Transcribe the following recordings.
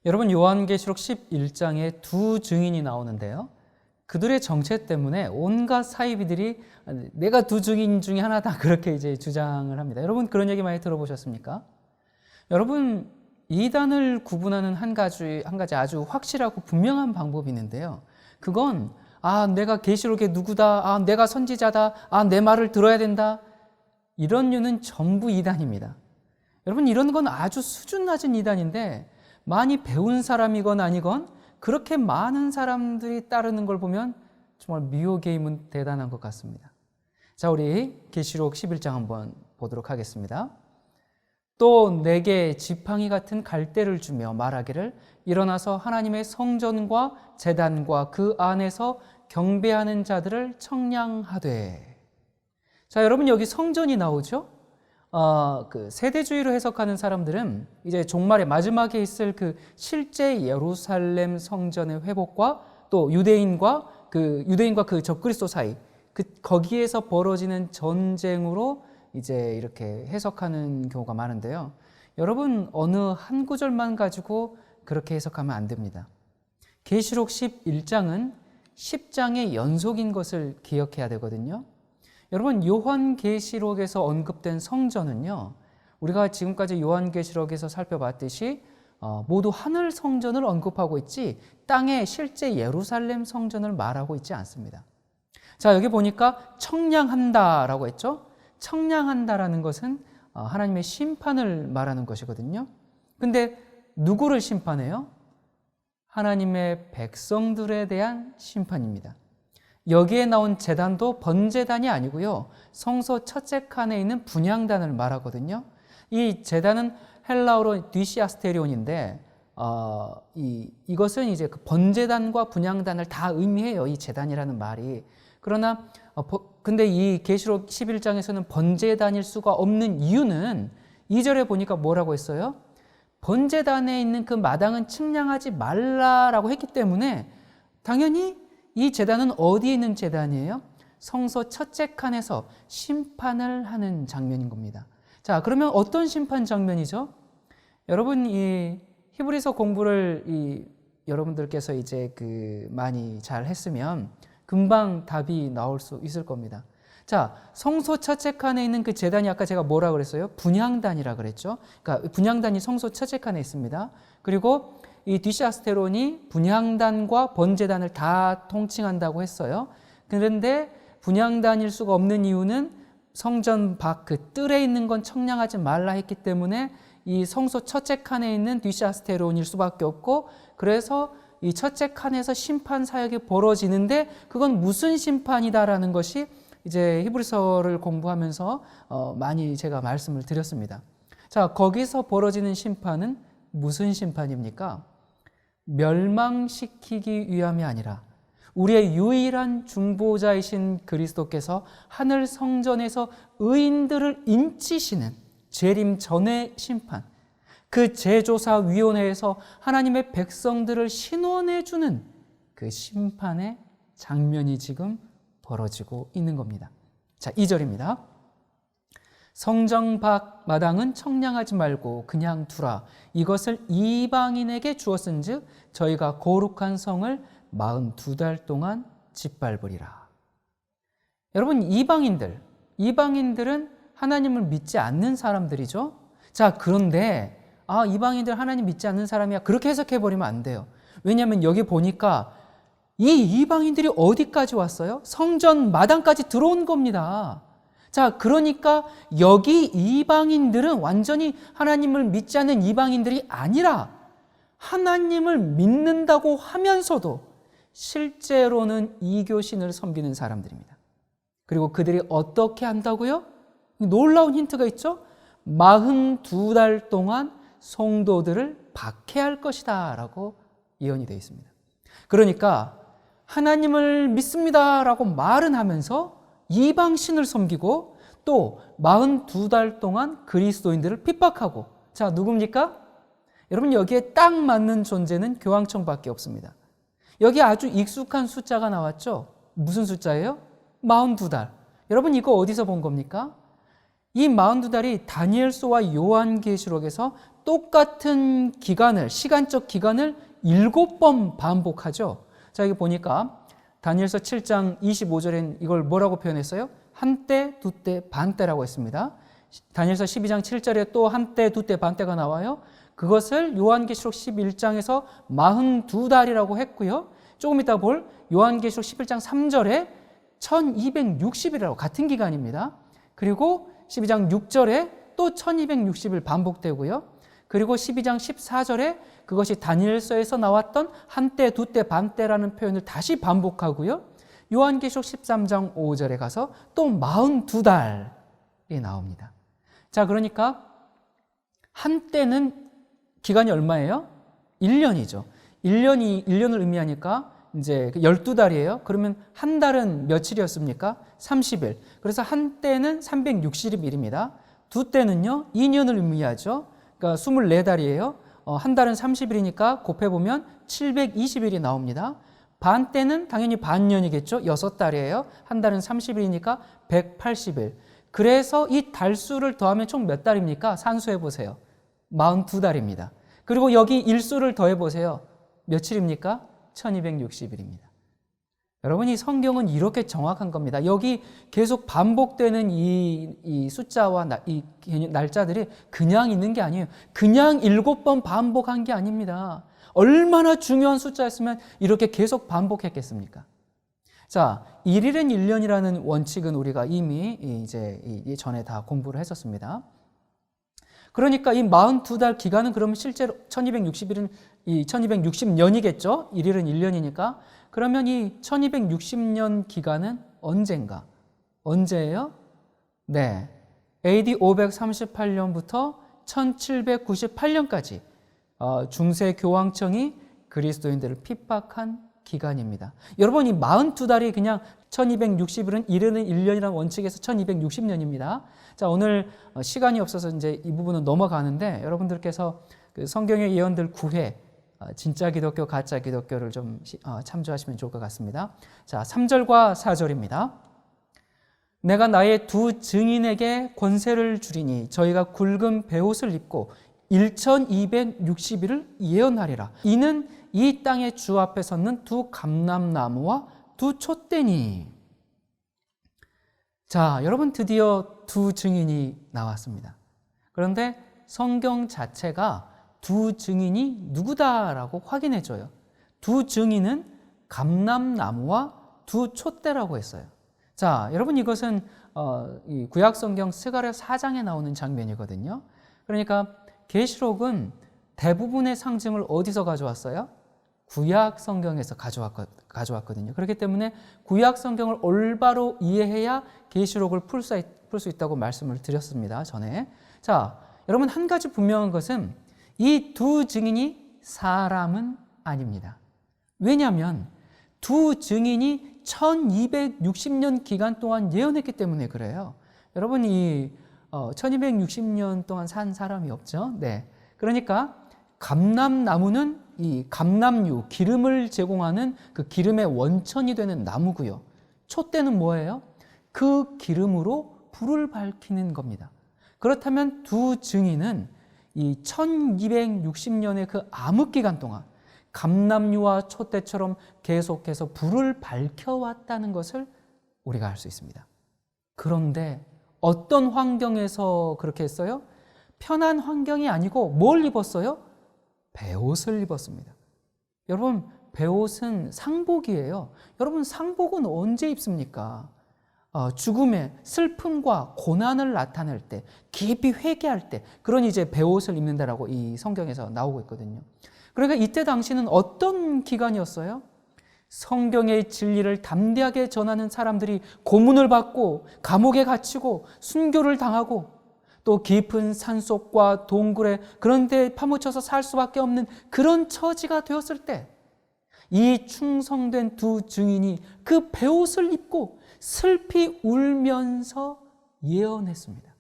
여러분, 요한계시록 11장에 두 증인이 나오는데요. 그들의 정체 때문에 온갖 사이비들이 내가 두 증인 중에 하나다 그렇게 이제 주장을 합니다. 여러분, 그런 얘기 많이 들어보셨습니까? 여러분, 이단을 구분하는 한 가지 아주 확실하고 분명한 방법이 있는데요. 그건 내가 계시록의 누구다, 내가 선지자다, 내 말을 들어야 된다, 이런 류는 전부 이단입니다. 여러분, 이런 건 아주 수준 낮은 이단인데 많이 배운 사람이건 아니건 그렇게 많은 사람들이 따르는 걸 보면 정말 미호게임은 대단한 것 같습니다. 자, 우리 계시록 11장 한번 보도록 하겠습니다. 또 내게 지팡이 같은 갈대를 주며 말하기를 일어나서 하나님의 성전과 제단과 그 안에서 경배하는 자들을 청량하되. 자, 여러분, 여기 성전이 나오죠? 그 세대주의로 해석하는 사람들은 이제 종말의 마지막에 있을 그 실제 예루살렘 성전의 회복과 또 유대인과 그 적그리스도 사이 거기에서 벌어지는 전쟁으로 이제 이렇게 해석하는 경우가 많은데요. 여러분, 어느 한 구절만 가지고 그렇게 해석하면 안 됩니다. 계시록 11장은 10장의 연속인 것을 기억해야 되거든요. 여러분, 요한계시록에서 언급된 성전은요, 우리가 지금까지 요한계시록에서 살펴봤듯이 모두 하늘 성전을 언급하고 있지 땅의 실제 예루살렘 성전을 말하고 있지 않습니다. 자, 여기 보니까 청량한다라고 했죠. 청량한다라는 것은 하나님의 심판을 말하는 것이거든요. 근데 누구를 심판해요? 하나님의 백성들에 대한 심판입니다. 여기에 나온 제단도 번제단이 아니고요, 성소 첫째 칸에 있는 분향단을 말하거든요. 이 제단은 헬라어로 디시아스테리온인데 이것은 이제 그 번제단과 분향단을 다 의미해요, 이 제단이라는 말이. 그러나 근데 이 계시록 11장에서는 번제단일 수가 없는 이유는 2절에 보니까 뭐라고 했어요? 번제단에 있는 그 마당은 측량하지 말라라고 했기 때문에 당연히 이 제단은 어디에 있는 제단이에요? 성소 첫째 칸에서 심판을 하는 장면인 겁니다. 자, 그러면 어떤 심판 장면이죠? 여러분, 이 히브리서 공부를 여러분들께서 이제 많이 잘 했으면 금방 답이 나올 수 있을 겁니다. 자, 성소 첫째 칸에 있는 그 제단이 아까 제가 뭐라 그랬어요? 분향단이라 그랬죠. 그러니까 분향단이 성소 첫째 칸에 있습니다. 그리고 이 디시아스테론이 분향단과 번제단을 다 통칭한다고 했어요. 그런데 분향단일 수가 없는 이유는 성전 밖 그 뜰에 있는 건 청량하지 말라 했기 때문에 이 성소 첫째 칸에 있는 디시아스테론일 수밖에 없고, 그래서 이 첫째 칸에서 심판 사역이 벌어지는데 그건 무슨 심판이다라는 것이 이제 히브리서를 공부하면서 많이 제가 말씀을 드렸습니다. 자, 거기서 벌어지는 심판은 무슨 심판입니까? 멸망시키기 위함이 아니라 우리의 유일한 중보자이신 그리스도께서 하늘 성전에서 의인들을 인치시는 재림 전의 심판, 그 제조사위원회에서 하나님의 백성들을 신원해 주는 그 심판의 장면이 지금 벌어지고 있는 겁니다. 자, 2절입니다. 성전 밖 마당은 청량하지 말고 그냥 두라. 이것을 이방인에게 주었은즉 저희가 거룩한 성을 42달 동안 짓밟으리라. 여러분, 이방인들은 하나님을 믿지 않는 사람들이죠. 자, 그런데 이방인들 하나님 믿지 않는 사람이야, 그렇게 해석해버리면 안 돼요. 왜냐하면 여기 보니까 이 이방인들이 어디까지 왔어요? 성전 마당까지 들어온 겁니다. 자, 그러니까 여기 이방인들은 완전히 하나님을 믿지 않는 이방인들이 아니라 하나님을 믿는다고 하면서도 실제로는 이교신을 섬기는 사람들입니다. 그리고 그들이 어떻게 한다고요? 놀라운 힌트가 있죠? 42달 동안 성도들을 박해할 것이다 라고 예언이 되어 있습니다. 그러니까 하나님을 믿습니다 라고 말은 하면서 이방신을 섬기고 또 42달 동안 그리스도인들을 핍박하고. 자, 누굽니까? 여러분, 여기에 딱 맞는 존재는 교황청밖에 없습니다. 여기 아주 익숙한 숫자가 나왔죠? 무슨 숫자예요? 42달. 여러분, 이거 어디서 본 겁니까? 이 42달이 다니엘서와 요한계시록에서 똑같은 기간을, 시간적 기간을 7번 반복하죠. 자, 여기 보니까 다니엘서 7장 25절엔 이걸 뭐라고 표현했어요? 한때, 두때, 반때라고 했습니다. 다니엘서 12장 7절에 또 한때, 두때, 반때가 나와요. 그것을 요한계시록 11장에서 42달이라고 했고요. 조금 이따 볼 요한계시록 11장 3절에 1260일이라고 같은 기간입니다. 그리고 12장 6절에 또 1260일 반복되고요. 그리고 12장 14절에 그것이 다니엘서에서 나왔던 한때, 두때, 반때라는 표현을 다시 반복하고요. 요한계시록 13장 5절에 가서 또 42달이 나옵니다. 자, 그러니까 한때는 기간이 얼마예요? 1년이죠. 1년을 의미하니까 이제 12달이에요. 그러면 한 달은 며칠이었습니까? 30일. 그래서 한때는 360일입니다. 두 때는요, 2년을 의미하죠. 그러니까 24달이에요. 한 달은 30일이니까 곱해보면 720일이 나옵니다. 반 때는 당연히 반년이겠죠. 6달이에요. 한 달은 30일이니까 180일. 그래서 이 달수를 더하면 총 몇 달입니까? 산수해보세요. 42달입니다. 그리고 여기 일수를 더해보세요. 며칠입니까? 1260일입니다. 여러분, 이 성경은 이렇게 정확한 겁니다. 여기 계속 반복되는 이 숫자와 이 날짜들이 그냥 있는 게 아니에요. 그냥 7번 반복한 게 아닙니다. 얼마나 중요한 숫자였으면 이렇게 계속 반복했겠습니까? 자, 1일은 1년이라는 원칙은 우리가 이미 이제 전에 다 공부를 했었습니다. 그러니까 이 42달 기간은 그러면 실제로 1260일은 1260년이겠죠? 1일은 1년이니까. 그러면 이 1260년 기간은 언젠가? 언제예요? 네. AD 538년부터 1798년까지 중세 교황청이 그리스도인들을 핍박한 기간입니다. 여러분, 이 42달이 그냥 1260일은 1일은 1년이라는 원칙에서 1260년입니다. 자, 오늘 시간이 없어서 이제 이 부분은 넘어가는데 여러분들께서 그 성경의 예언들 9회 진짜 기독교, 가짜 기독교를 좀 참조하시면 좋을 것 같습니다. 자, 3절과 4절입니다. 내가 나의 두 증인에게 권세를 주리니 저희가 굵은 베옷을 입고 1260일을 예언하리라. 이는 이 땅의 주 앞에 섰는 두 감람나무와 두 촛대니. 자, 여러분, 드디어 두 증인이 나왔습니다. 그런데 성경 자체가 두 증인이 누구다라고 확인해줘요. 두 증인은 감람나무와 두 촛대라고 했어요. 자, 여러분, 이것은 이 구약성경 스가랴 4장에 나오는 장면이거든요. 그러니까 계시록은 대부분의 상징을 어디서 가져왔어요? 구약성경에서 가져왔거든요. 그렇기 때문에 구약성경을 올바로 이해해야 계시록을 풀 수 있다고 말씀을 드렸습니다, 전에. 자, 여러분, 한 가지 분명한 것은 이 두 증인이 사람은 아닙니다. 왜냐하면 두 증인이 1260년 기간 동안 예언했기 때문에 그래요. 여러분, 이 1260년 동안 산 사람이 없죠. 네. 그러니까 감람나무는 이 감람유, 기름을 제공하는 그 기름의 원천이 되는 나무고요. 촛대는 뭐예요? 그 기름으로 불을 밝히는 겁니다. 그렇다면 두 증인은 이 1260년의 그 암흑기간 동안 감람유와 촛대처럼 계속해서 불을 밝혀왔다는 것을 우리가 알 수 있습니다. 그런데 어떤 환경에서 그렇게 했어요? 편한 환경이 아니고 뭘 입었어요? 베옷을 입었습니다. 여러분, 베옷은 상복이에요. 여러분, 상복은 언제 입습니까? 죽음의 슬픔과 고난을 나타낼 때, 깊이 회개할 때, 그런 이제 베옷을 입는다라고 이 성경에서 나오고 있거든요. 그러니까 이때 당시는 어떤 기간이었어요? 성경의 진리를 담대하게 전하는 사람들이 고문을 받고 감옥에 갇히고 순교를 당하고 또 깊은 산속과 동굴에 그런 데 파묻혀서 살 수밖에 없는 그런 처지가 되었을 때 이 충성된 두 증인이 그 베옷을 입고 슬피 울면서 예언했습니다.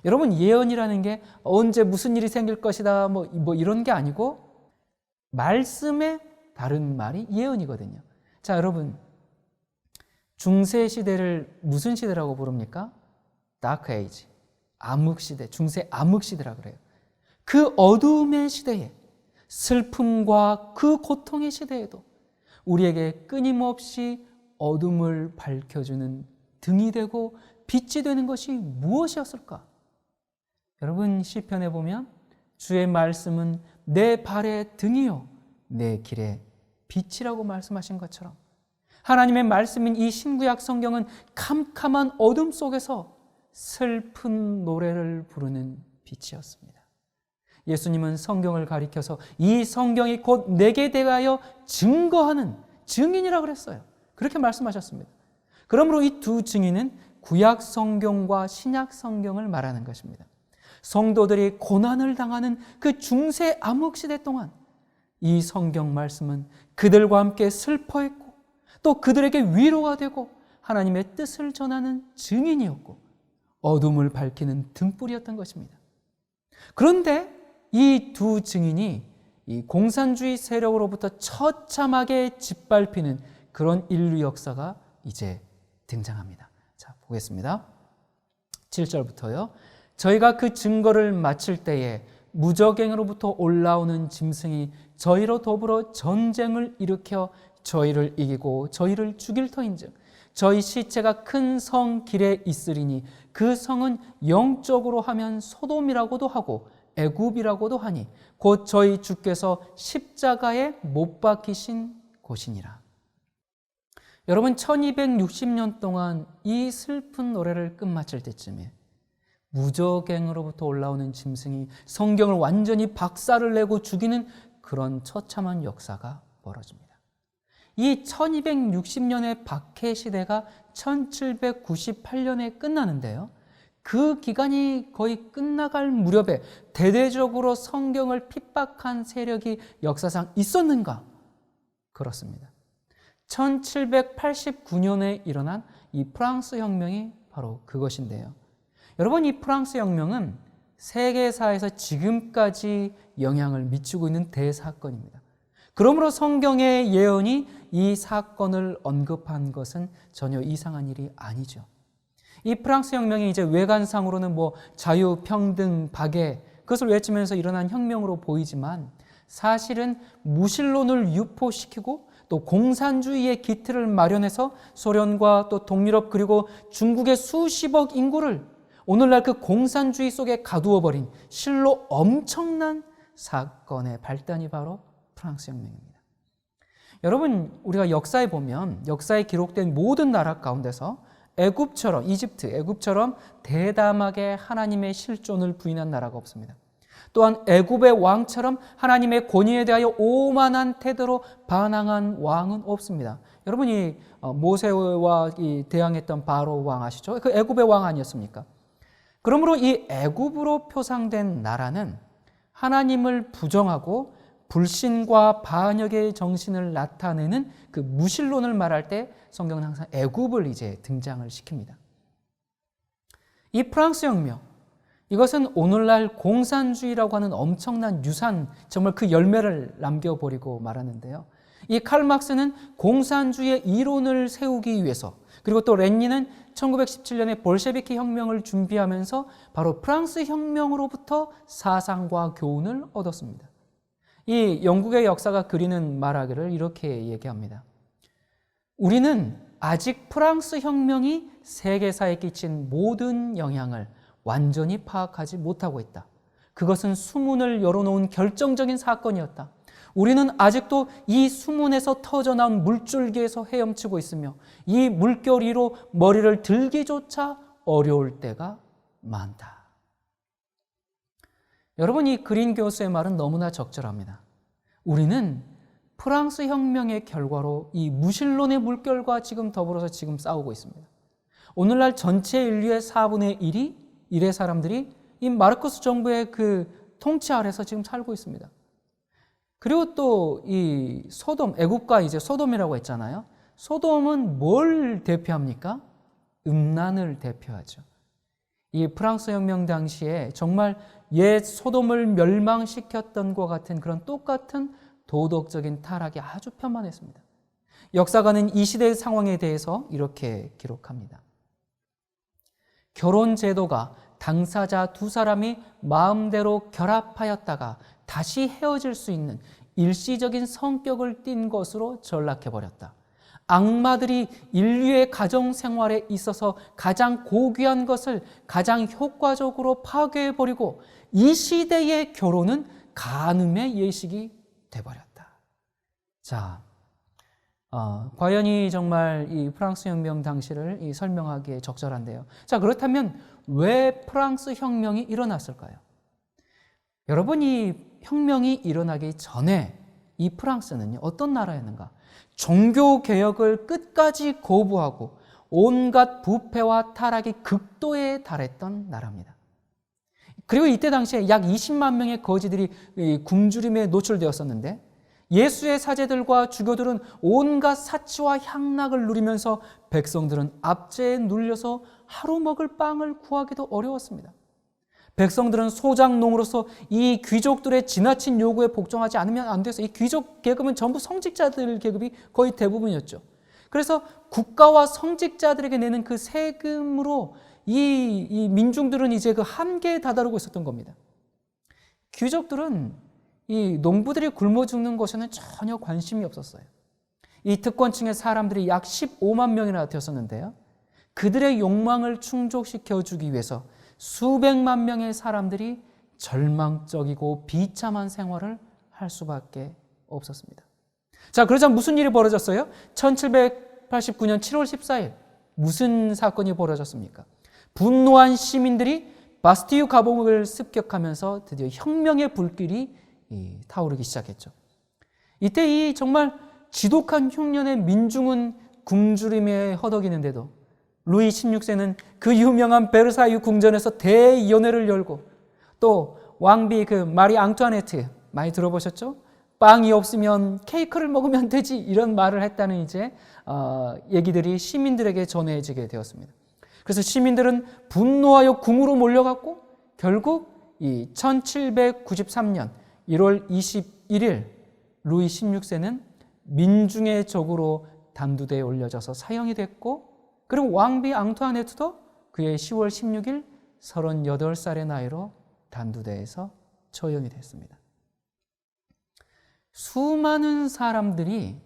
여러분, 예언이라는 게 언제 무슨 일이 생길 것이다 뭐 이런 게 아니고 말씀의 다른 말이 예언이거든요. 자, 여러분, 중세 시대를 무슨 시대라고 부릅니까? 다크 에이지, 암흑 시대, 중세 암흑 시대라 그래요. 그 어두움의 시대에, 슬픔과 그 고통의 시대에도 우리에게 끊임없이 어둠을 밝혀주는 등이 되고 빛이 되는 것이 무엇이었을까? 여러분, 시편에 보면 주의 말씀은 내 발의 등이요 내 길의 빛이라고 말씀하신 것처럼 하나님의 말씀인 이 신구약 성경은 캄캄한 어둠 속에서 슬픈 노래를 부르는 빛이었습니다. 예수님은 성경을 가리켜서 이 성경이 곧 내게 대하여 증거하는 증인이라고 그랬어요. 그렇게 말씀하셨습니다. 그러므로 이 두 증인은 구약 성경과 신약 성경을 말하는 것입니다. 성도들이 고난을 당하는 그 중세 암흑 시대 동안 이 성경 말씀은 그들과 함께 슬퍼했고 또 그들에게 위로가 되고 하나님의 뜻을 전하는 증인이었고 어둠을 밝히는 등불이었던 것입니다. 그런데 이 두 증인이 이 공산주의 세력으로부터 처참하게 짓밟히는 그런 인류 역사가 이제 등장합니다. 자, 보겠습니다. 7절부터요. 저희가 그 증거를 마칠 때에 무적행으로부터 올라오는 짐승이 저희로 더불어 전쟁을 일으켜 저희를 이기고 저희를 죽일 터인즉 저희 시체가 큰 성 길에 있으리니 그 성은 영적으로 하면 소돔이라고도 하고 애굽이라고도 하니 곧 저희 주께서 십자가에 못 박히신 곳이니라. 여러분, 1260년 동안 이 슬픈 노래를 끝마칠 때쯤에 무적행으로부터 올라오는 짐승이 성경을 완전히 박살을 내고 죽이는 그런 처참한 역사가 벌어집니다. 이 1260년의 박해 시대가 1798년에 끝나는데요. 그 기간이 거의 끝나갈 무렵에 대대적으로 성경을 핍박한 세력이 역사상 있었는가? 그렇습니다. 1789년에 일어난 이 프랑스 혁명이 바로 그것인데요. 여러분, 이 프랑스 혁명은 세계사에서 지금까지 영향을 미치고 있는 대사건입니다. 그러므로 성경의 예언이 이 사건을 언급한 것은 전혀 이상한 일이 아니죠. 이 프랑스 혁명이 이제 외관상으로는 자유, 평등, 박애 그것을 외치면서 일어난 혁명으로 보이지만 사실은 무신론을 유포시키고 또 공산주의의 기틀을 마련해서 소련과 또 동유럽 그리고 중국의 수십억 인구를 오늘날 그 공산주의 속에 가두어버린 실로 엄청난 사건의 발단이 바로 프랑스 혁명입니다. 여러분, 우리가 역사에 보면 역사에 기록된 모든 나라 가운데서 애굽처럼, 이집트, 애굽처럼 대담하게 하나님의 실존을 부인한 나라가 없습니다. 또한 애굽의 왕처럼 하나님의 권위에 대하여 오만한 태도로 반항한 왕은 없습니다. 여러분이 모세와 대항했던 바로 왕 아시죠? 그 애굽의 왕 아니었습니까? 그러므로 이 애굽으로 표상된 나라는 하나님을 부정하고 불신과 반역의 정신을 나타내는 그 무신론을 말할 때 성경은 항상 애굽을 이제 등장을 시킵니다. 이 프랑스 혁명, 이것은 오늘날 공산주의라고 하는 엄청난 유산, 정말 그 열매를 남겨버리고 말았는데요. 이 칼 막스는 공산주의의 이론을 세우기 위해서, 그리고 또 렌닌은 1917년에 볼셰비키 혁명을 준비하면서 바로 프랑스 혁명으로부터 사상과 교훈을 얻었습니다. 이 영국의 역사가 그리는 말하기를 이렇게 얘기합니다. 우리는 아직 프랑스 혁명이 세계사에 끼친 모든 영향을 완전히 파악하지 못하고 있다. 그것은 수문을 열어놓은 결정적인 사건이었다. 우리는 아직도 이 수문에서 터져나온 물줄기에서 헤엄치고 있으며 이 물결 위로 머리를 들기조차 어려울 때가 많다. 여러분, 이 그린 교수의 말은 너무나 적절합니다. 우리는 프랑스 혁명의 결과로 이 무신론의 물결과 지금 더불어서 지금 싸우고 있습니다. 오늘날 전체 인류의 4분의 1의 사람들이 이 마르코스 정부의 그 통치 아래서 지금 살고 있습니다. 그리고 또 이 소돔, 애국가 이제 소돔이라고 했잖아요. 소돔은 뭘 대표합니까? 음란을 대표하죠. 이 프랑스 혁명 당시에 정말 옛 소돔을 멸망시켰던 것 같은 그런 똑같은 도덕적인 타락이 아주 편만했습니다. 역사가는 이 시대의 상황에 대해서 이렇게 기록합니다. 결혼 제도가 당사자 두 사람이 마음대로 결합하였다가 다시 헤어질 수 있는 일시적인 성격을 띈 것으로 전락해버렸다. 악마들이 인류의 가정 생활에 있어서 가장 고귀한 것을 가장 효과적으로 파괴해버리고 이 시대의 결혼은 간음의 예식이 돼버렸다. 자, 과연이 정말 이 프랑스 혁명 당시를 설명하기에 적절한데요. 자, 그렇다면 왜 프랑스 혁명이 일어났을까요? 여러분, 이 혁명이 일어나기 전에 이 프랑스는요, 어떤 나라였는가? 종교 개혁을 끝까지 거부하고 온갖 부패와 타락이 극도에 달했던 나라입니다. 그리고 이때 당시에 약 20만 명의 거지들이 굶주림에 노출되었었는데 예수의 사제들과 주교들은 온갖 사치와 향락을 누리면서 백성들은 압제에 눌려서 하루 먹을 빵을 구하기도 어려웠습니다. 백성들은 소작농으로서 이 귀족들의 지나친 요구에 복종하지 않으면 안 돼서 이 귀족 계급은 전부 성직자들 계급이 거의 대부분이었죠. 그래서 국가와 성직자들에게 내는 그 세금으로 이 민중들은 이제 그 한계에 다다르고 있었던 겁니다. 귀족들은 이 농부들이 굶어 죽는 것에는 전혀 관심이 없었어요. 이 특권층의 사람들이 약 15만 명이나 되었었는데요. 그들의 욕망을 충족시켜 주기 위해서 수백만 명의 사람들이 절망적이고 비참한 생활을 할 수밖에 없었습니다. 자, 그러자 무슨 일이 벌어졌어요? 1789년 7월 14일 무슨 사건이 벌어졌습니까? 분노한 시민들이 바스티유 감옥을 습격하면서 드디어 혁명의 불길이 타오르기 시작했죠. 이때 이 정말 지독한 흉년의 민중은 굶주림에 허덕이는데도 루이 16세는 그 유명한 베르사유 궁전에서 대연회를 열고 또 왕비 그 마리 앙투아네트 많이 들어보셨죠? 빵이 없으면 케이크를 먹으면 되지 이런 말을 했다는 이제 얘기들이 시민들에게 전해지게 되었습니다. 그래서 시민들은 분노하여 궁으로 몰려갔고 결국 이 1793년 1월 21일 루이 16세는 민중의 적으로 단두대에 올려져서 사형이 됐고 그리고 왕비 앙투아네트도 그의 10월 16일 38살의 나이로 단두대에서 처형이 됐습니다. 수많은 사람들이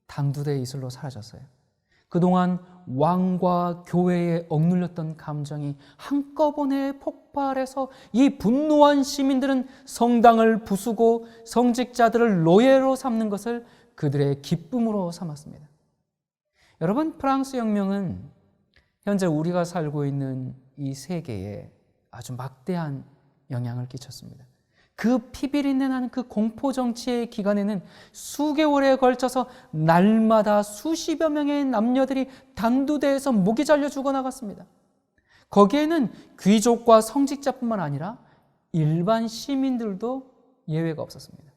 단두대의 이슬로 사라졌어요. 그동안 왕과 교회에 억눌렸던 감정이 한꺼번에 폭발해서 이 분노한 시민들은 성당을 부수고 성직자들을 노예로 삼는 것을 그들의 기쁨으로 삼았습니다. 여러분, 프랑스 혁명은 현재 우리가 살고 있는 이 세계에 아주 막대한 영향을 끼쳤습니다. 그 피비린내 나는 그 공포 정치의 기간에는 수개월에 걸쳐서 날마다 수십여 명의 남녀들이 단두대에서 목이 잘려 죽어나갔습니다. 거기에는 귀족과 성직자뿐만 아니라 일반 시민들도 예외가 없었습니다.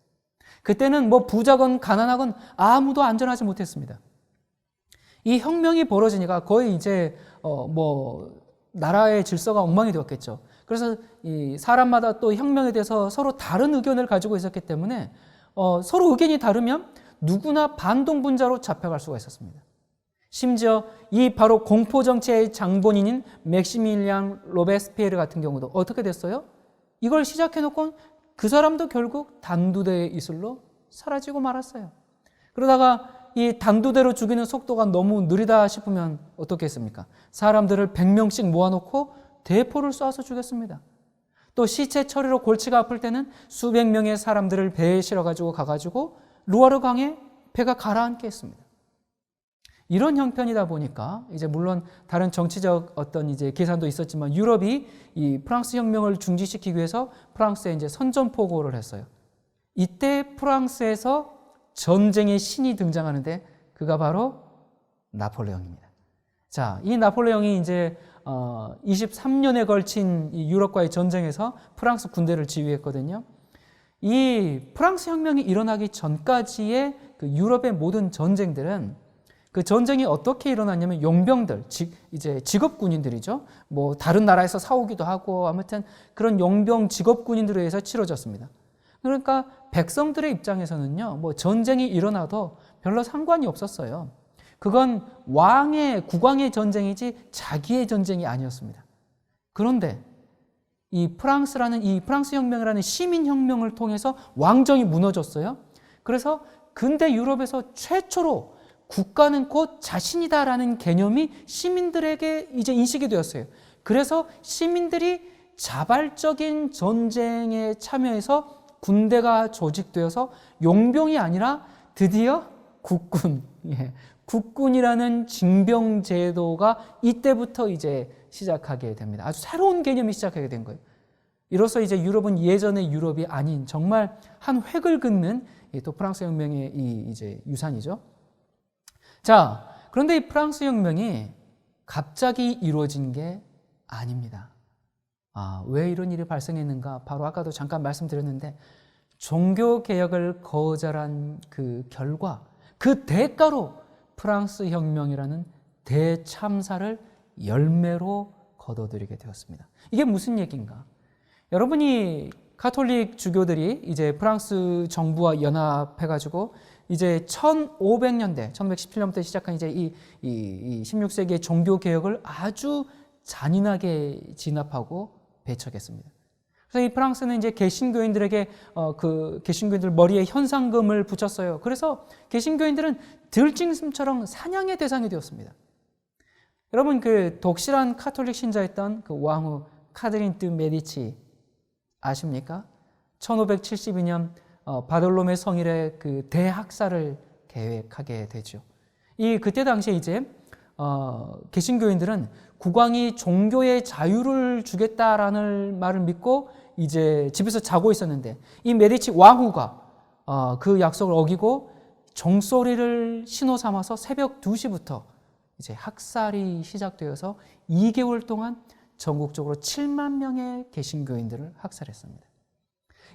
그때는 뭐 부자건 가난하건 아무도 안전하지 못했습니다. 이 혁명이 벌어지니까 거의 이제 나라의 질서가 엉망이 되었겠죠. 그래서 이 사람마다 또 혁명에 대해서 서로 다른 의견을 가지고 있었기 때문에 서로 의견이 다르면 누구나 반동분자로 잡혀갈 수가 있었습니다. 심지어 이 바로 공포정치의 장본인인 맥시밀리앙 로베스피에르 같은 경우도 어떻게 됐어요? 이걸 시작해놓고 그 사람도 결국 단두대의 이슬로 사라지고 말았어요. 그러다가 이 단두대로 죽이는 속도가 너무 느리다 싶으면 어떻게 했습니까? 사람들을 100명씩 모아놓고 대포를 쏴서 죽였습니다. 또 시체 처리로 골치가 아플 때는 수백 명의 사람들을 배에 실어가지고 가가지고 루아르 강에 배가 가라앉게 했습니다. 이런 형편이다 보니까 이제 물론 다른 정치적 어떤 이제 계산도 있었지만 유럽이 이 프랑스 혁명을 중지시키기 위해서 프랑스에 이제 선전포고를 했어요. 이때 프랑스에서 전쟁의 신이 등장하는데 그가 바로 나폴레옹입니다. 자, 이 나폴레옹이 이제 23년에 걸친 이 유럽과의 전쟁에서 프랑스 군대를 지휘했거든요. 이 프랑스 혁명이 일어나기 전까지의 그 유럽의 모든 전쟁들은 그 전쟁이 어떻게 일어났냐면 용병들, 이제 직업 군인들이죠. 뭐 다른 나라에서 사오기도 하고 아무튼 그런 용병 직업 군인들에 의해서 치러졌습니다. 그러니까 백성들의 입장에서는요, 뭐 전쟁이 일어나도 별로 상관이 없었어요. 그건 왕의 국왕의 전쟁이지 자기의 전쟁이 아니었습니다. 그런데 이 프랑스 혁명이라는 시민 혁명을 통해서 왕정이 무너졌어요. 그래서 근대 유럽에서 최초로 국가는 곧 자신이다라는 개념이 시민들에게 이제 인식이 되었어요. 그래서 시민들이 자발적인 전쟁에 참여해서 군대가 조직되어서 용병이 아니라 드디어 국군, 국군이라는 징병 제도가 이때부터 이제 시작하게 됩니다. 아주 새로운 개념이 시작하게 된 거예요. 이로써 이제 유럽은 예전의 유럽이 아닌 정말 한 획을 긋는 또 프랑스 혁명의 이제 유산이죠. 자, 그런데 이 프랑스 혁명이 갑자기 이루어진 게 아닙니다. 왜 이런 일이 발생했는가? 바로 아까도 잠깐 말씀드렸는데 종교 개혁을 거절한 그 결과, 그 대가로 프랑스 혁명이라는 대참사를 열매로 거둬들이게 되었습니다. 이게 무슨 얘기인가? 여러분이 가톨릭 주교들이 이제 프랑스 정부와 연합해가지고 이제 1500년대, 1517년부터 시작한 이제 이 16세기의 종교 개혁을 아주 잔인하게 진압하고 배척했습니다. 그래서 이 프랑스는 이제 개신교인들에게 그 개신교인들 머리에 현상금을 붙였어요. 그래서 개신교인들은 들짐승처럼 사냥의 대상이 되었습니다. 여러분 그 독실한 카톨릭 신자였던 그 왕후 카드린 드 메디치 아십니까? 1572년 바돌로메 성일의 그 대학살을 계획하게 되죠. 그때 당시에 이제 개신교인들은 국왕이 종교의 자유를 주겠다라는 말을 믿고 이제 집에서 자고 있었는데 이 메디치 왕후가 그 약속을 어기고 종소리를 신호 삼아서 새벽 2시부터 이제 학살이 시작되어서 2개월 동안 전국적으로 7만 명의 개신교인들을 학살했습니다.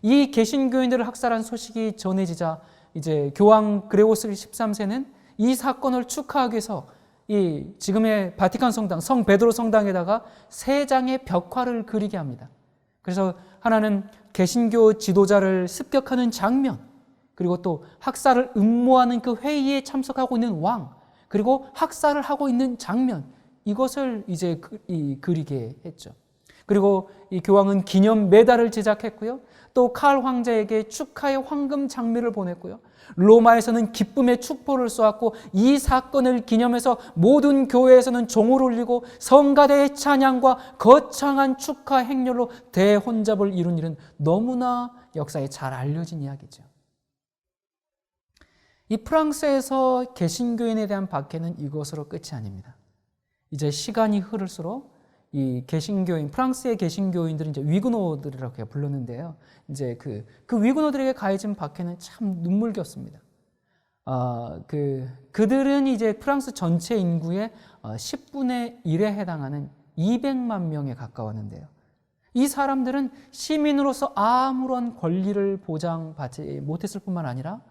이 개신교인들을 학살한 소식이 전해지자 이제 교황 그레고스 13세는 이 사건을 축하하기 위해서 이 지금의 바티칸 성당, 성 베드로 성당에다가 3장의 벽화를 그리게 합니다. 그래서 하나는 개신교 지도자를 습격하는 장면, 그리고 또 학살을 음모하는 그 회의에 참석하고 있는 왕, 그리고 학살을 하고 있는 장면, 이것을 이제 그리게 했죠. 그리고 이 교황은 기념 메달을 제작했고요. 또 칼 황제에게 축하의 황금 장미를 보냈고요. 로마에서는 기쁨의 축포를 쏘았고 이 사건을 기념해서 모든 교회에서는 종을 울리고 성가대의 찬양과 거창한 축하 행렬로 대혼잡을 이룬 일은 너무나 역사에 잘 알려진 이야기죠. 이 프랑스에서 개신교인에 대한 박해는 이것으로 끝이 아닙니다. 이제 시간이 흐를수록 이 개신교인, 프랑스의 개신교인들은 이제 위그노들이라고 불렀는데요. 이제 그 위그노들에게 가해진 박해는 참 눈물겼습니다. 그들은 이제 프랑스 전체 인구의 10분의 1에 해당하는 200만 명에 가까웠는데요. 이 사람들은 시민으로서 아무런 권리를 보장받지 못했을 뿐만 아니라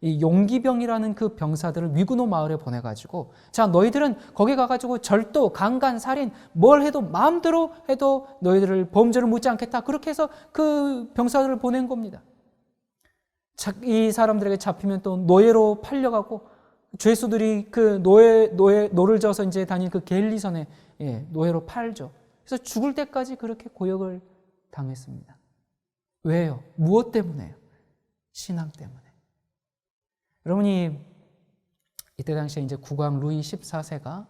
이 용기병이라는 그 병사들을 위그노 마을에 보내가지고 자 너희들은 거기 가가지고 절도, 강간, 살인 뭘 해도 마음대로 해도 너희들을 범죄를 묻지 않겠다. 그렇게 해서 그 병사들을 보낸 겁니다. 이 사람들에게 잡히면 또 노예로 팔려가고 죄수들이 그 노를 져서 이제 다니는 그 갤리선에 노예로 팔죠. 그래서 죽을 때까지 그렇게 고역을 당했습니다. 왜요? 무엇 때문에요? 신앙 때문에. 여러분이 이때 당시에 이제 국왕 루이 14세가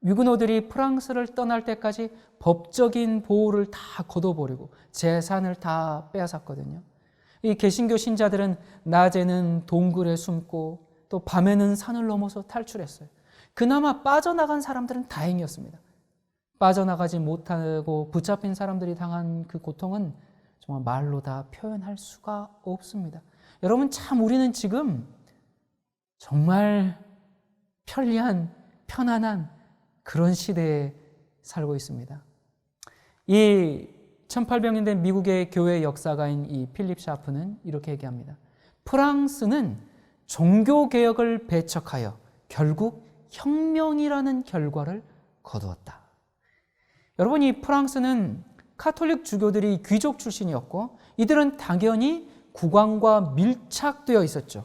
위그노들이 프랑스를 떠날 때까지 법적인 보호를 다 거둬버리고 재산을 다 빼앗았거든요. 이 개신교 신자들은 낮에는 동굴에 숨고 또 밤에는 산을 넘어서 탈출했어요. 그나마 빠져나간 사람들은 다행이었습니다. 빠져나가지 못하고 붙잡힌 사람들이 당한 그 고통은 정말 말로 다 표현할 수가 없습니다. 여러분 참 우리는 지금 정말 편리한, 편안한 그런 시대에 살고 있습니다. 이 1800년대 미국의 교회 역사가인 이 필립 샤프는 이렇게 얘기합니다. 프랑스는 종교개혁을 배척하여 결국 혁명이라는 결과를 거두었다. 여러분 이 프랑스는 카톨릭 주교들이 귀족 출신이었고 이들은 당연히 국왕과 밀착되어 있었죠.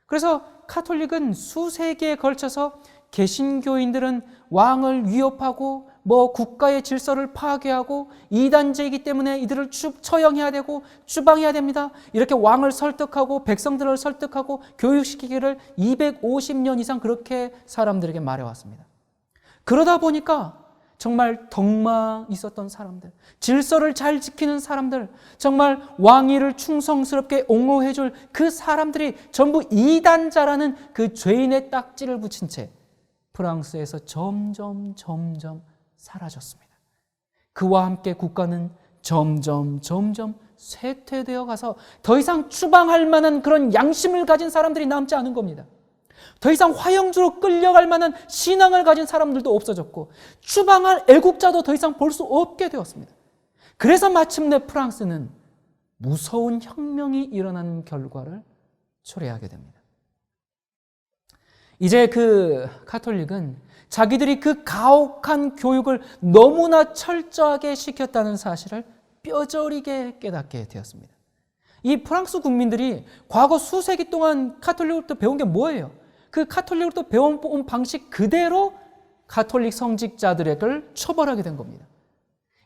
그래서 카톨릭은 수세기에 걸쳐서 개신교인들은 왕을 위협하고 뭐 국가의 질서를 파괴하고 이단제이기 때문에 이들을 처형해야 되고 추방해야 됩니다. 이렇게 왕을 설득하고 백성들을 설득하고 교육시키기를 250년 이상 그렇게 사람들에게 말해왔습니다. 그러다 보니까 정말 덕망 있었던 사람들, 질서를 잘 지키는 사람들, 정말 왕위를 충성스럽게 옹호해줄 그 사람들이 전부 이단자라는 그 죄인의 딱지를 붙인 채 프랑스에서 점점 사라졌습니다. 그와 함께 국가는 점점 쇠퇴되어 가서 더 이상 추방할 만한 그런 양심을 가진 사람들이 남지 않은 겁니다. 더 이상 화영주로 끌려갈 만한 신앙을 가진 사람들도 없어졌고 추방할 애국자도 더 이상 볼 수 없게 되었습니다. 그래서 마침내 프랑스는 무서운 혁명이 일어난 결과를 초래하게 됩니다. 이제 그 가톨릭은 자기들이 그 가혹한 교육을 너무나 철저하게 시켰다는 사실을 뼈저리게 깨닫게 되었습니다. 이 프랑스 국민들이 과거 수세기 동안 가톨릭으로부터 배운 게 뭐예요? 그 가톨릭으로부터 배워온 방식 그대로 가톨릭 성직자들을 처벌하게 된 겁니다.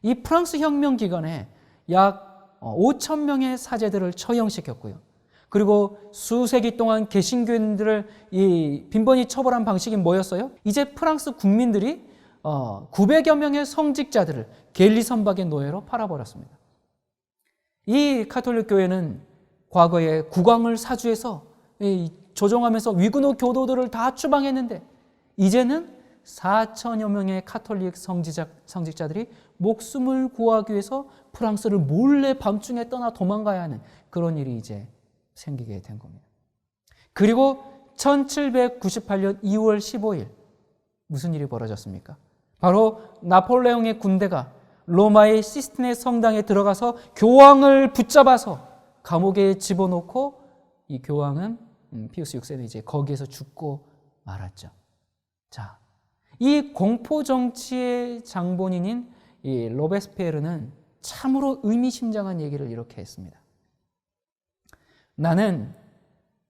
이 프랑스 혁명 기간에 약 5천 명의 사제들을 처형시켰고요. 그리고 수세기 동안 개신교인들을 이 빈번히 처벌한 방식이 뭐였어요? 이제 프랑스 국민들이 900여 명의 성직자들을 겔리 선박의 노예로 팔아버렸습니다. 이 가톨릭 교회는 과거에 국왕을 사주해서 조종하면서 위구노 교도들을 다 추방했는데 이제는 4천여 명의 가톨릭 성직자들이 목숨을 구하기 위해서 프랑스를 몰래 밤중에 떠나 도망가야 하는 그런 일이 이제 생기게 된 겁니다. 그리고 1798년 2월 15일 무슨 일이 벌어졌습니까? 바로 나폴레옹의 군대가 로마의 시스티네 성당에 들어가서 교황을 붙잡아서 감옥에 집어넣고 이 교황은 피우스 6세는 이제 거기에서 죽고 말았죠. 자, 이 공포 정치의 장본인인 이 로베스피에르는 참으로 의미심장한 얘기를 이렇게 했습니다. 나는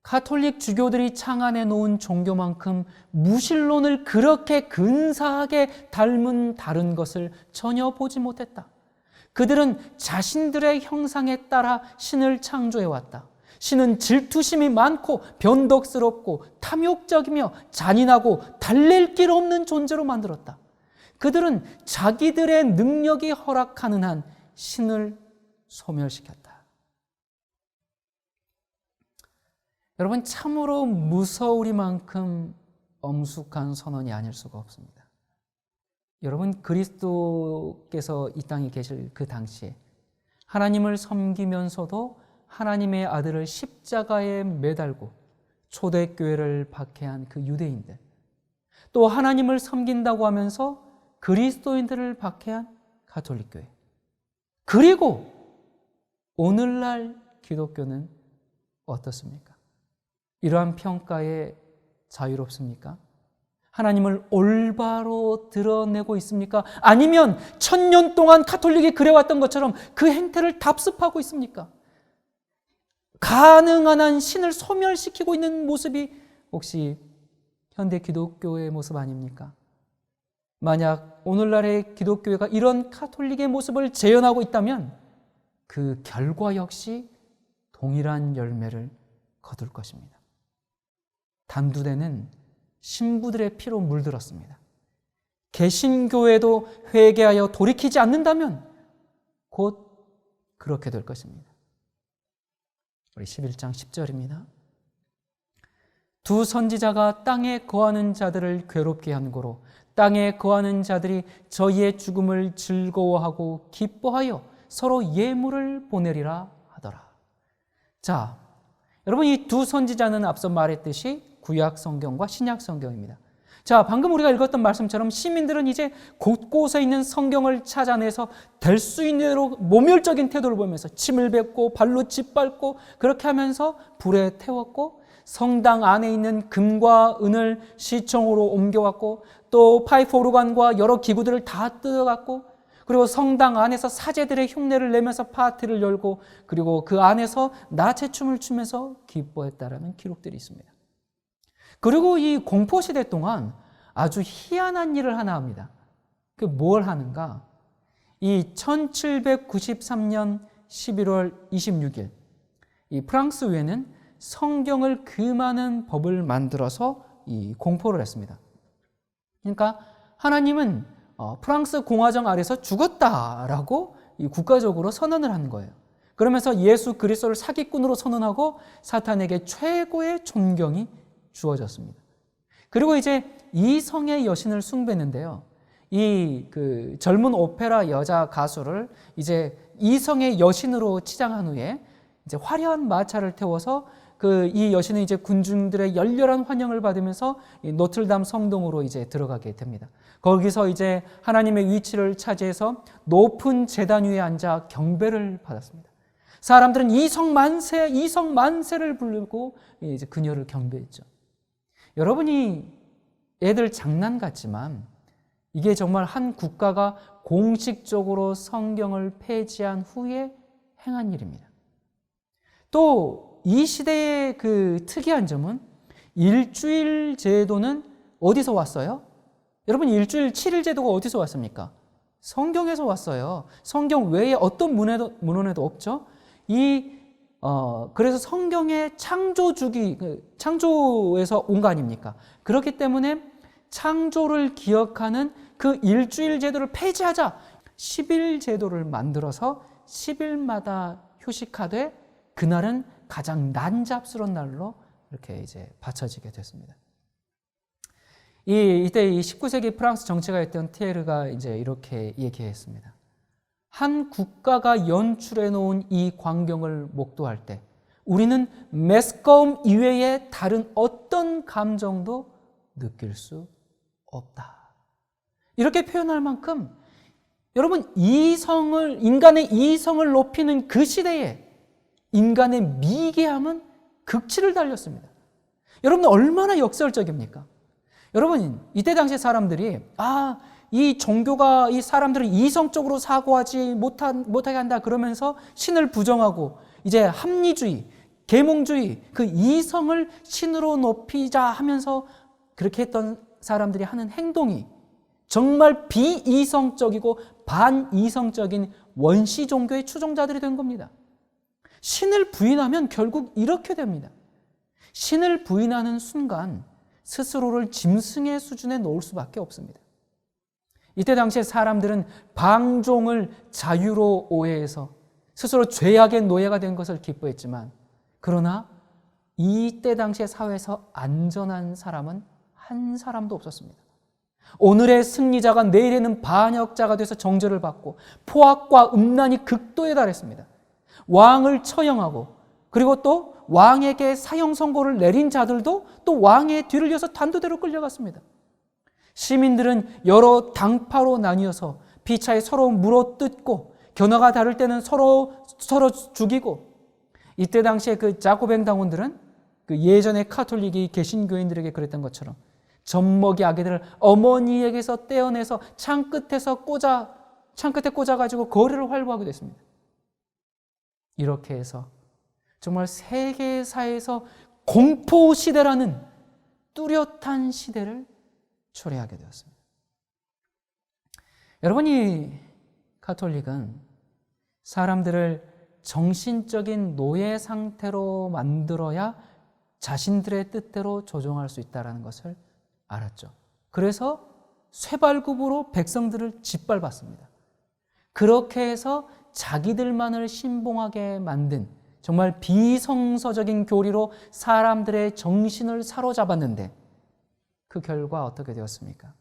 가톨릭 주교들이 창안해 놓은 종교만큼 무신론을 그렇게 근사하게 닮은 다른 것을 전혀 보지 못했다. 그들은 자신들의 형상에 따라 신을 창조해왔다. 신은 질투심이 많고 변덕스럽고 탐욕적이며 잔인하고 달랠 길 없는 존재로 만들었다. 그들은 자기들의 능력이 허락하는 한 신을 소멸시켰다. 여러분, 참으로 무서우리만큼 엄숙한 선언이 아닐 수가 없습니다. 여러분, 그리스도께서 이 땅에 계실 그 당시에 하나님을 섬기면서도 하나님의 아들을 십자가에 매달고 초대교회를 박해한 그 유대인들, 또 하나님을 섬긴다고 하면서 그리스도인들을 박해한 가톨릭교회, 그리고 오늘날 기독교는 어떻습니까? 이러한 평가에 자유롭습니까? 하나님을 올바로 드러내고 있습니까? 아니면 1000년 동안 가톨릭이 그래왔던 것처럼 그 행태를 답습하고 있습니까? 가능한 한 신을 소멸시키고 있는 모습이 혹시 현대 기독교의 모습 아닙니까? 만약 오늘날의 기독교회가 이런 가톨릭의 모습을 재현하고 있다면 그 결과 역시 동일한 열매를 거둘 것입니다. 단두대는 신부들의 피로 물들었습니다. 개신교회도 회개하여 돌이키지 않는다면 곧 그렇게 될 것입니다. 우리 11장 10절입니다. 두 선지자가 땅에 거하는 자들을 괴롭게 한 고로 땅에 거하는 자들이 저희의 죽음을 즐거워하고 기뻐하여 서로 예물을 보내리라 하더라. 자, 여러분, 이 두 선지자는 앞서 말했듯이 구약 성경과 신약 성경입니다. 자, 방금 우리가 읽었던 말씀처럼 시민들은 이제 곳곳에 있는 성경을 찾아내서 될 수 있는 대로 모멸적인 태도를 보이면서 침을 뱉고 발로 짓밟고 그렇게 하면서 불에 태웠고, 성당 안에 있는 금과 은을 시청으로 옮겨왔고, 또 파이프 오르간과 여러 기구들을 다 뜯어갔고, 그리고 성당 안에서 사제들의 흉내를 내면서 파티를 열고, 그리고 그 안에서 나체춤을 추면서 기뻐했다라는 기록들이 있습니다. 그리고 이 공포시대 동안 아주 희한한 일을 하나 합니다. 그 뭘 하는가? 이 1793년 11월 26일 이 프랑스 의회는 성경을 금하는 법을 만들어서 이 공포를 했습니다. 그러니까 하나님은 프랑스 공화정 아래서 죽었다라고 이 국가적으로 선언을 하는 거예요. 그러면서 예수 그리스도를 사기꾼으로 선언하고 사탄에게 최고의 존경이 주어졌습니다. 그리고 이제 이성의 여신을 숭배했는데요. 이 젊은 오페라 여자 가수를 이제 이성의 여신으로 치장한 후에 이제 화려한 마차를 태워서 이 여신은 이제 군중들의 열렬한 환영을 받으면서 이 노틀담 성동으로 이제 들어가게 됩니다. 거기서 이제 하나님의 위치를 차지해서 높은 제단 위에 앉아 경배를 받았습니다. 사람들은 이성 만세를 부르고 이제 그녀를 경배했죠. 여러분이 애들 장난 같지만 이게 정말 한 국가가 공식적으로 성경을 폐지한 후에 행한 일입니다. 또 이 시대의 특이한 점은 일주일 제도는 어디서 왔어요? 여러분 일주일 7일 제도가 어디서 왔습니까? 성경에서 왔어요. 성경 외에 어떤 문헌에도 없죠. 그래서 성경의 창조주기, 창조에서 온 거 아닙니까? 그렇기 때문에 창조를 기억하는 그 일주일 제도를 폐지하자 10일 제도를 만들어서 10일마다 휴식하되 그날은 가장 난잡스러운 날로 이렇게 이제 바쳐지게 됐습니다. 이때 19세기 프랑스 정치가였던 티에르가 이제 이렇게 얘기했습니다. 한 국가가 연출해 놓은 이 광경을 목도할 때 우리는 매스컴 이외의 다른 어떤 감정도 느낄 수 없다. 이렇게 표현할 만큼 여러분 인간의 이성을 높이는 그 시대에 인간의 미개함은 극치를 달렸습니다. 여러분 얼마나 역설적입니까? 여러분 이때 당시 사람들이 이 종교가 이 사람들을 이성적으로 사고하지 못하게 한다 그러면서 신을 부정하고 이제 합리주의, 계몽주의 그 이성을 신으로 높이자 하면서 그렇게 했던 사람들이 하는 행동이 정말 비이성적이고 반이성적인 원시 종교의 추종자들이 된 겁니다. 신을 부인하면 결국 이렇게 됩니다. 신을 부인하는 순간 스스로를 짐승의 수준에 놓을 수밖에 없습니다. 이때 당시에 사람들은 방종을 자유로 오해해서 스스로 죄악의 노예가 된 것을 기뻐했지만 그러나 이때 당시의 사회에서 안전한 사람은 한 사람도 없었습니다. 오늘의 승리자가 내일에는 반역자가 돼서 정죄를 받고 포악과 음란이 극도에 달했습니다. 왕을 처형하고 그리고 또 왕에게 사형 선고를 내린 자들도 또 왕의 뒤를 이어서 단도대로 끌려갔습니다. 시민들은 여러 당파로 나뉘어서 피차에 서로 물어뜯고 견해가 다를 때는 서로 죽이고 이때 당시에 자코뱅 당원들은 예전에 카톨릭이 개신교인들에게 그랬던 것처럼 젖먹이 아기들을 어머니에게서 떼어내서 창끝에 꽂아가지고 거리를 활보하게 됐습니다. 이렇게 해서 정말 세계사에서 공포시대라는 뚜렷한 시대를 초래하게 되었습니다. 여러분이 가톨릭은 사람들을 정신적인 노예 상태로 만들어야 자신들의 뜻대로 조종할 수 있다는 것을 알았죠. 그래서 쇠발굽으로 백성들을 짓밟았습니다. 그렇게 해서 자기들만을 신봉하게 만든 정말 비성서적인 교리로 사람들의 정신을 사로잡았는데 그 결과 어떻게 되었습니까?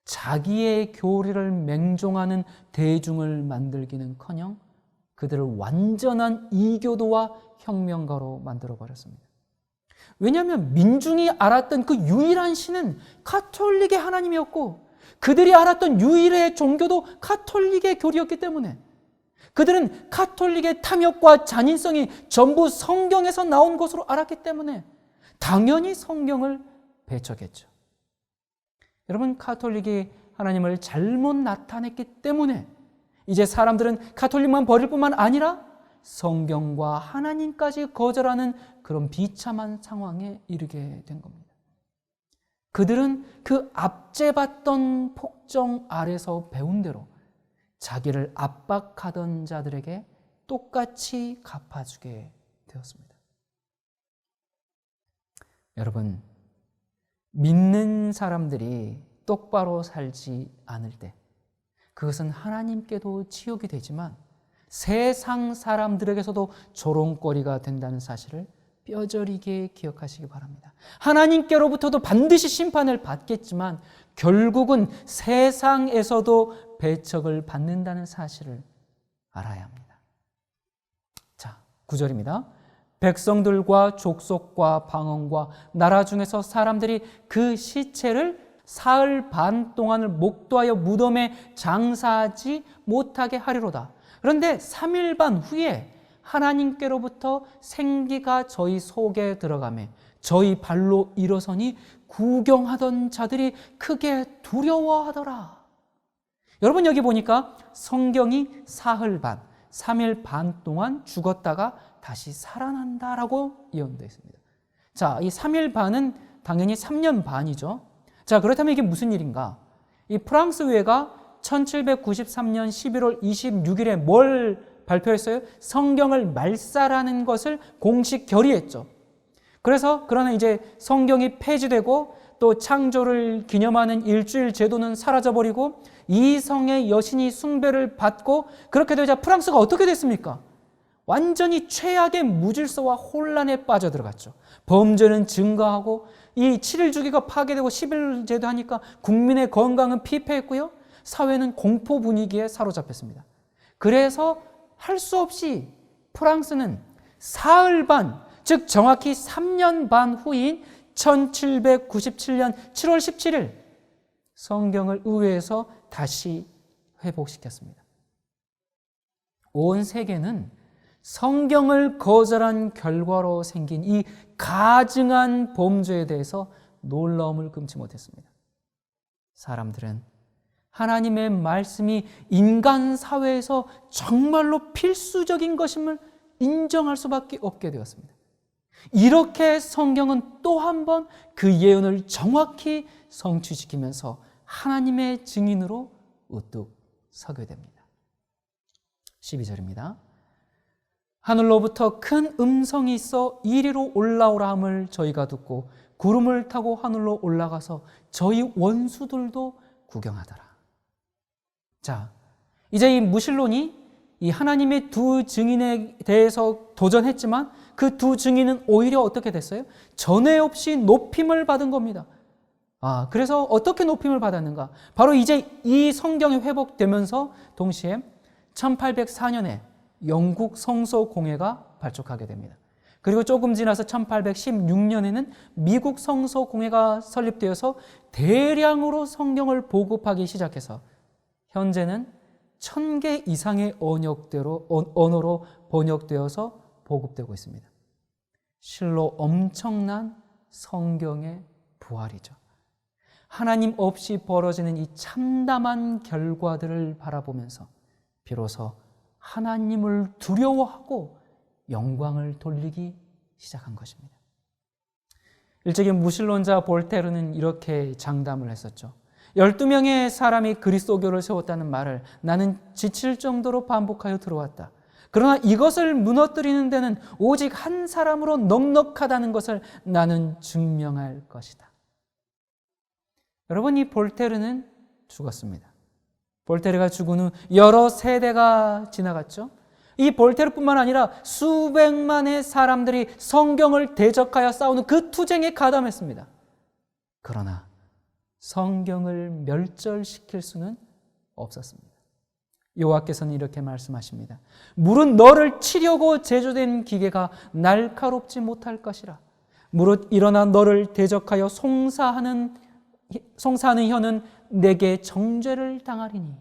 자기의 교리를 맹종하는 대중을 만들기는커녕 그들을 완전한 이교도와 혁명가로 만들어버렸습니다. 왜냐하면 민중이 알았던 그 유일한 신은 가톨릭의 하나님이었고 그들이 알았던 유일의 종교도 가톨릭의 교리였기 때문에 그들은 가톨릭의 탐욕과 잔인성이 전부 성경에서 나온 것으로 알았기 때문에 당연히 성경을 배척했죠. 여러분 가톨릭이 하나님을 잘못 나타냈기 때문에 이제 사람들은 가톨릭만 버릴 뿐만 아니라 성경과 하나님까지 거절하는 그런 비참한 상황에 이르게 된 겁니다. 그들은 그 압제받던 폭정 아래서 배운 대로 자기를 압박하던 자들에게 똑같이 갚아주게 되었습니다. 여러분, 믿는 사람들이 똑바로 살지 않을 때 그것은 하나님께도 치욕이 되지만 세상 사람들에게서도 조롱거리가 된다는 사실을 뼈저리게 기억하시기 바랍니다. 하나님께로부터도 반드시 심판을 받겠지만 결국은 세상에서도 배척을 받는다는 사실을 알아야 합니다. 자, 9절입니다. 백성들과 족속과 방언과 나라 중에서 사람들이 그 시체를 사흘 반 동안을 목도하여 무덤에 장사하지 못하게 하리로다. 그런데 3일 반 후에 하나님께로부터 생기가 저희 속에 들어가매 저희 발로 일어서니 구경하던 자들이 크게 두려워하더라. 여러분, 여기 보니까 성경이 사흘 반, 3일 반 동안 죽었다가 다시 살아난다라고 예언되어 있습니다. 자, 이 3일 반은 당연히 3년 반이죠. 자, 그렇다면 이게 무슨 일인가? 이 프랑스 의회가 1793년 11월 26일에 뭘 발표했어요? 성경을 말살하는 것을 공식 결의했죠. 그러나 이제 성경이 폐지되고 또 창조를 기념하는 일주일 제도는 사라져버리고 이성의 여신이 숭배를 받고 그렇게 되자 프랑스가 어떻게 됐습니까? 완전히 최악의 무질서와 혼란에 빠져들어갔죠. 범죄는 증가하고 이 7일 주기가 파괴되고 10일 제도하니까 국민의 건강은 피폐했고요. 사회는 공포 분위기에 사로잡혔습니다. 그래서 할 수 없이 프랑스는 사흘 반, 즉 정확히 3년 반 후인 1797년 7월 17일 성경을 의회에서 다시 회복시켰습니다. 온 세계는 성경을 거절한 결과로 생긴 이 가증한 범죄에 대해서 놀라움을 금치 못했습니다. 사람들은 하나님의 말씀이 인간 사회에서 정말로 필수적인 것임을 인정할 수밖에 없게 되었습니다. 이렇게 성경은 또 한 번 그 예언을 정확히 성취시키면서 하나님의 증인으로 우뚝 서게 됩니다. 12절입니다. 하늘로부터 큰 음성이 있어 이리로 올라오라 함을 저희가 듣고 구름을 타고 하늘로 올라가서 저희 원수들도 구경하더라. 자, 이제 이 무실론이 이 하나님의 두 증인에 대해서 도전했지만 그 두 증인은 오히려 어떻게 됐어요? 전에 없이 높임을 받은 겁니다. 그래서 어떻게 높임을 받았는가? 바로 이제 이 성경이 회복되면서 동시에 1804년에 영국 성서 공회가 발족하게 됩니다. 그리고 조금 지나서 1816년에는 미국 성서 공회가 설립되어서 대량으로 성경을 보급하기 시작해서 현재는 1000개 이상의 언어로 번역되어서 보급되고 있습니다. 실로 엄청난 성경의 부활이죠. 하나님 없이 벌어지는 이 참담한 결과들을 바라보면서 비로소 하나님을 두려워하고 영광을 돌리기 시작한 것입니다. 일찍인 무신론자 볼테르는 이렇게 장담을 했었죠. 12명의 사람이 그리스도교를 세웠다는 말을 나는 지칠 정도로 반복하여 들어왔다. 그러나 이것을 무너뜨리는 데는 오직 한 사람으로 넉넉하다는 것을 나는 증명할 것이다. 여러분, 이 볼테르는 죽었습니다. 볼테르가 죽은 후 여러 세대가 지나갔죠. 이 볼테르뿐만 아니라 수백만의 사람들이 성경을 대적하여 싸우는 그 투쟁에 가담했습니다. 그러나 성경을 멸절시킬 수는 없었습니다. 여호와께서는 이렇게 말씀하십니다. 무릇 너를 치려고 제조된 기계가 날카롭지 못할 것이라. 무릇 일어나 너를 대적하여 송사하는 혀는 내게 정죄를 당하리니.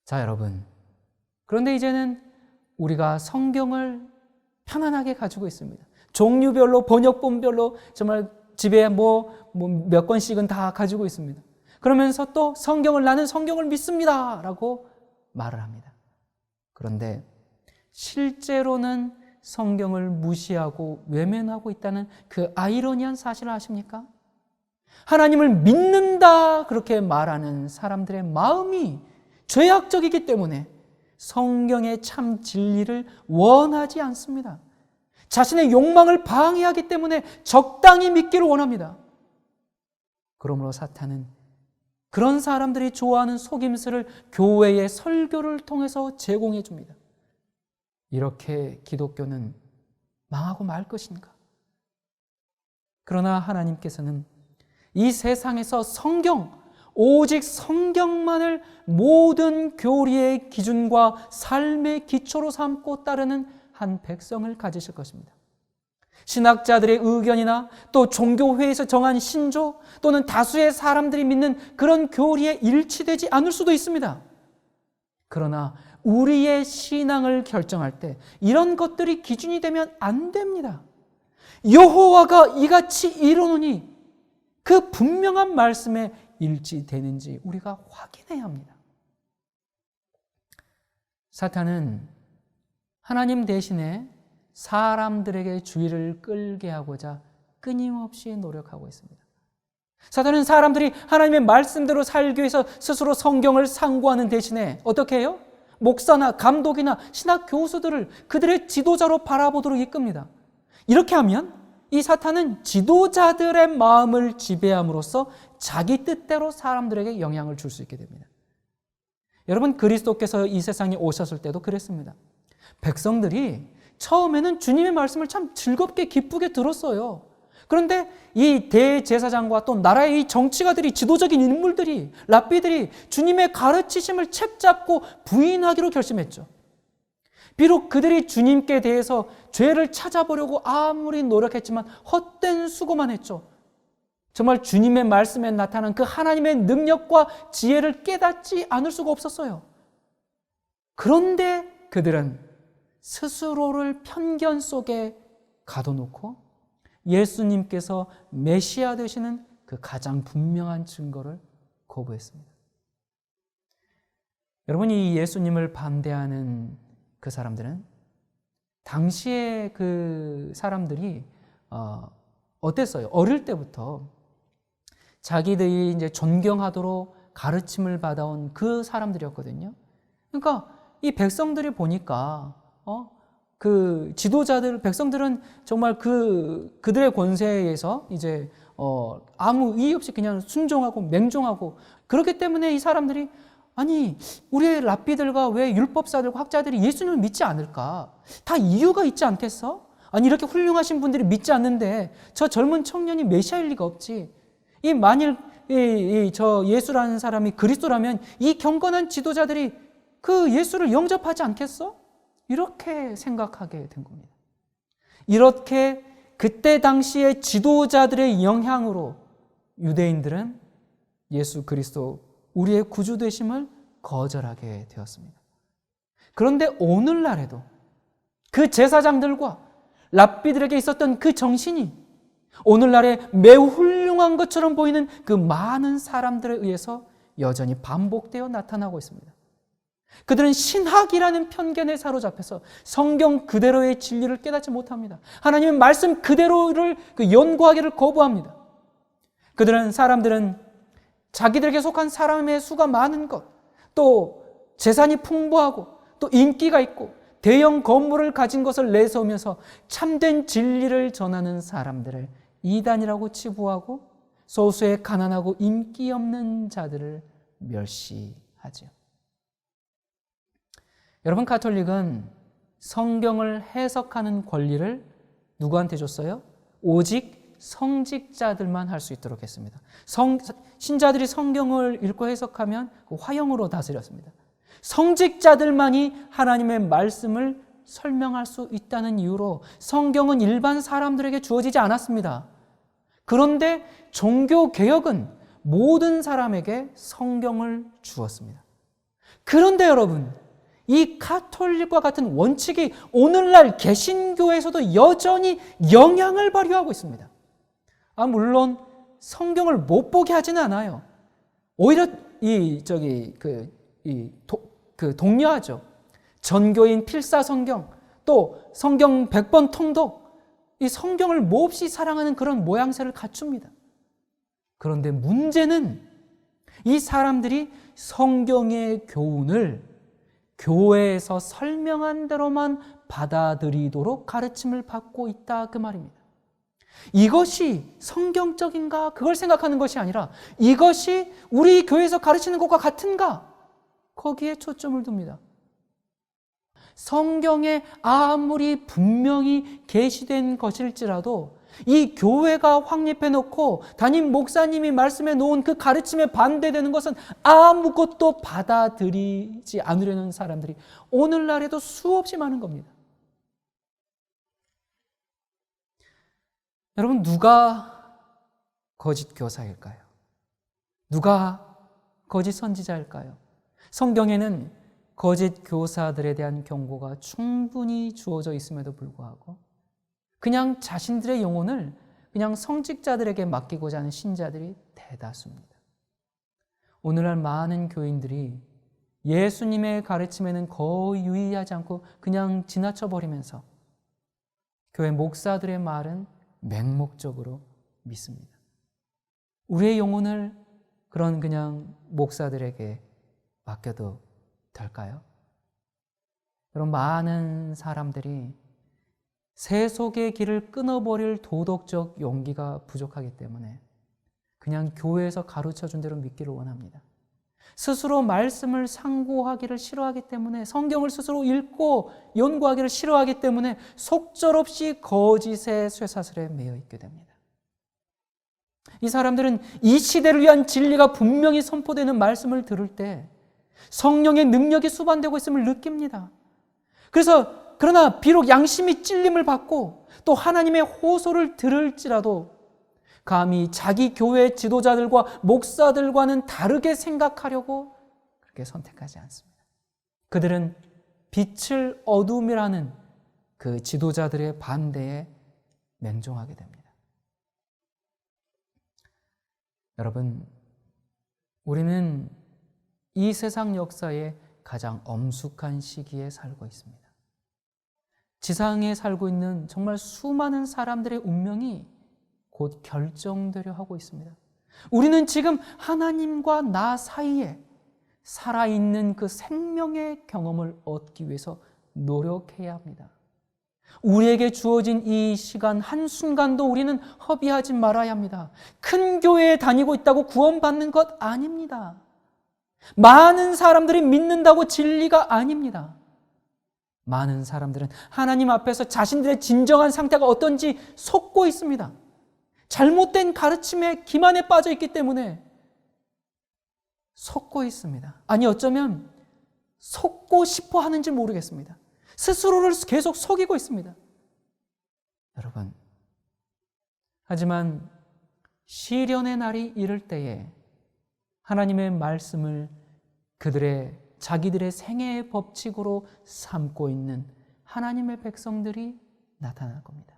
자, 여러분, 그런데 이제는 우리가 성경을 편안하게 가지고 있습니다. 종류별로, 번역본별로 정말 집에 몇 권씩은 다 가지고 있습니다. 그러면서 또 나는 성경을 믿습니다 라고 말을 합니다. 그런데 실제로는 성경을 무시하고 외면하고 있다는 그 아이러니한 사실을 아십니까? 하나님을 믿는다 그렇게 말하는 사람들의 마음이 죄악적이기 때문에 성경의 참 진리를 원하지 않습니다. 자신의 욕망을 방해하기 때문에 적당히 믿기를 원합니다. 그러므로 사탄은 그런 사람들이 좋아하는 속임수를 교회의 설교를 통해서 제공해 줍니다. 이렇게 기독교는 망하고 말 것인가? 그러나 하나님께서는 이 세상에서 성경, 오직 성경만을 모든 교리의 기준과 삶의 기초로 삼고 따르는 한 백성을 가지실 것입니다. 신학자들의 의견이나 또 종교회에서 정한 신조 또는 다수의 사람들이 믿는 그런 교리에 일치되지 않을 수도 있습니다. 그러나 우리의 신앙을 결정할 때 이런 것들이 기준이 되면 안 됩니다. 여호와가 이같이 이르노니 그 분명한 말씀에 일치되는지 우리가 확인해야 합니다. 사탄은 하나님 대신에 사람들에게 주의를 끌게 하고자 끊임없이 노력하고 있습니다. 사탄은 사람들이 하나님의 말씀대로 살기 위해서 스스로 성경을 상고하는 대신에 어떻게 해요? 목사나 감독이나 신학 교수들을 그들의 지도자로 바라보도록 이끕니다. 이렇게 하면 이 사탄은 지도자들의 마음을 지배함으로써 자기 뜻대로 사람들에게 영향을 줄 수 있게 됩니다. 여러분, 그리스도께서 이 세상에 오셨을 때도 그랬습니다. 백성들이 처음에는 주님의 말씀을 참 즐겁게 기쁘게 들었어요. 그런데 이 대제사장과 또 나라의 이 정치가들이, 지도적인 인물들이, 랍비들이 주님의 가르치심을 책잡고 부인하기로 결심했죠. 비록 그들이 주님께 대해서 죄를 찾아보려고 아무리 노력했지만 헛된 수고만 했죠. 정말 주님의 말씀에 나타난 그 하나님의 능력과 지혜를 깨닫지 않을 수가 없었어요. 그런데 그들은 스스로를 편견 속에 가둬놓고 예수님께서 메시아 되시는 그 가장 분명한 증거를 거부했습니다. 여러분, 이 예수님을 반대하는 그 사람들은 당시에 그 사람들이 어땠어요? 어릴 때부터 자기들이 이제 존경하도록 가르침을 받아온 그 사람들이었거든요. 그러니까 이 백성들이 보니까 그 지도자들, 백성들은 정말 그들의 권세에 의해서 이제 아무 이의 없이 그냥 순종하고 맹종하고, 그렇기 때문에 이 사람들이 아니, 우리의 랍비들과 왜 율법사들과 학자들이 예수님을 믿지 않을까? 다 이유가 있지 않겠어? 아니, 이렇게 훌륭하신 분들이 믿지 않는데 저 젊은 청년이 메시아일 리가 없지. 이 만일 저 예수라는 사람이 그리스도라면 이 경건한 지도자들이 그 예수를 영접하지 않겠어? 이렇게 생각하게 된 겁니다. 이렇게 그때 당시의 지도자들의 영향으로 유대인들은 예수 그리스도, 우리의 구주 되심을 거절하게 되었습니다. 그런데 오늘날에도 그 제사장들과 랍비들에게 있었던 그 정신이 오늘날에 매우 훌륭한 것처럼 보이는 그 많은 사람들에 의해서 여전히 반복되어 나타나고 있습니다. 그들은 신학이라는 편견에 사로잡혀서 성경 그대로의 진리를 깨닫지 못합니다. 하나님의 말씀 그대로를 연구하기를 거부합니다. 사람들은 자기들에게 속한 사람의 수가 많은 것, 또 재산이 풍부하고 또 인기가 있고 대형 건물을 가진 것을 내세우면서 참된 진리를 전하는 사람들을 이단이라고 치부하고 소수의 가난하고 인기 없는 자들을 멸시하죠. 여러분, 가톨릭은 성경을 해석하는 권리를 누구한테 줬어요? 오직 성직자들만 할 수 있도록 했습니다. 신자들이 성경을 읽고 해석하면 화형으로 다스렸습니다. 성직자들만이 하나님의 말씀을 설명할 수 있다는 이유로 성경은 일반 사람들에게 주어지지 않았습니다. 그런데 종교개혁은 모든 사람에게 성경을 주었습니다. 그런데 여러분, 이 가톨릭과 같은 원칙이 오늘날 개신교에서도 여전히 영향을 발휘하고 있습니다. 물론 성경을 못 보게 하지는 않아요. 오히려 독려하죠. 전교인 필사 성경, 또 성경 100번 통독, 이 성경을 몹시 사랑하는 그런 모양새를 갖춥니다. 그런데 문제는 이 사람들이 성경의 교훈을 교회에서 설명한 대로만 받아들이도록 가르침을 받고 있다, 그 말입니다. 이것이 성경적인가? 그걸 생각하는 것이 아니라 이것이 우리 교회에서 가르치는 것과 같은가? 거기에 초점을 둡니다. 성경에 아무리 분명히 계시된 것일지라도 이 교회가 확립해 놓고 담임 목사님이 말씀해 놓은 그 가르침에 반대되는 것은 아무것도 받아들이지 않으려는 사람들이 오늘날에도 수없이 많은 겁니다. 여러분, 누가 거짓 교사일까요? 누가 거짓 선지자일까요? 성경에는 거짓 교사들에 대한 경고가 충분히 주어져 있음에도 불구하고 그냥 자신들의 영혼을 그냥 성직자들에게 맡기고자 하는 신자들이 대다수입니다. 오늘날 많은 교인들이 예수님의 가르침에는 거의 유의하지 않고 그냥 지나쳐버리면서 교회 목사들의 말은 맹목적으로 믿습니다. 우리의 영혼을 그런 그냥 목사들에게 맡겨도 될까요? 여러분, 많은 사람들이 세속의 길을 끊어버릴 도덕적 용기가 부족하기 때문에 그냥 교회에서 가르쳐준 대로 믿기를 원합니다. 스스로 말씀을 상고하기를 싫어하기 때문에, 성경을 스스로 읽고 연구하기를 싫어하기 때문에 속절없이 거짓의 쇠사슬에 매여 있게 됩니다. 이 사람들은 이 시대를 위한 진리가 분명히 선포되는 말씀을 들을 때 성령의 능력이 수반되고 있음을 느낍니다. 그러나 비록 양심이 찔림을 받고 또 하나님의 호소를 들을지라도 감히 자기 교회 지도자들과 목사들과는 다르게 생각하려고 그렇게 선택하지 않습니다. 그들은 빛을 어둠이라는 그 지도자들의 반대에 맹종하게 됩니다. 여러분, 우리는 이 세상 역사의 가장 엄숙한 시기에 살고 있습니다. 지상에 살고 있는 정말 수많은 사람들의 운명이 곧 결정되려 하고 있습니다. 우리는 지금 하나님과 나 사이에 살아있는 그 생명의 경험을 얻기 위해서 노력해야 합니다. 우리에게 주어진 이 시간 한순간도 우리는 허비하지 말아야 합니다. 큰 교회에 다니고 있다고 구원받는 것 아닙니다. 많은 사람들이 믿는다고 진리가 아닙니다. 많은 사람들은 하나님 앞에서 자신들의 진정한 상태가 어떤지 속고 있습니다. 잘못된 가르침에 기만에 빠져 있기 때문에 속고 있습니다. 아니, 어쩌면 속고 싶어 하는지 모르겠습니다. 스스로를 계속 속이고 있습니다. 여러분, 하지만 시련의 날이 이를 때에 하나님의 말씀을 자기들의 생애의 법칙으로 삼고 있는 하나님의 백성들이 나타날 겁니다.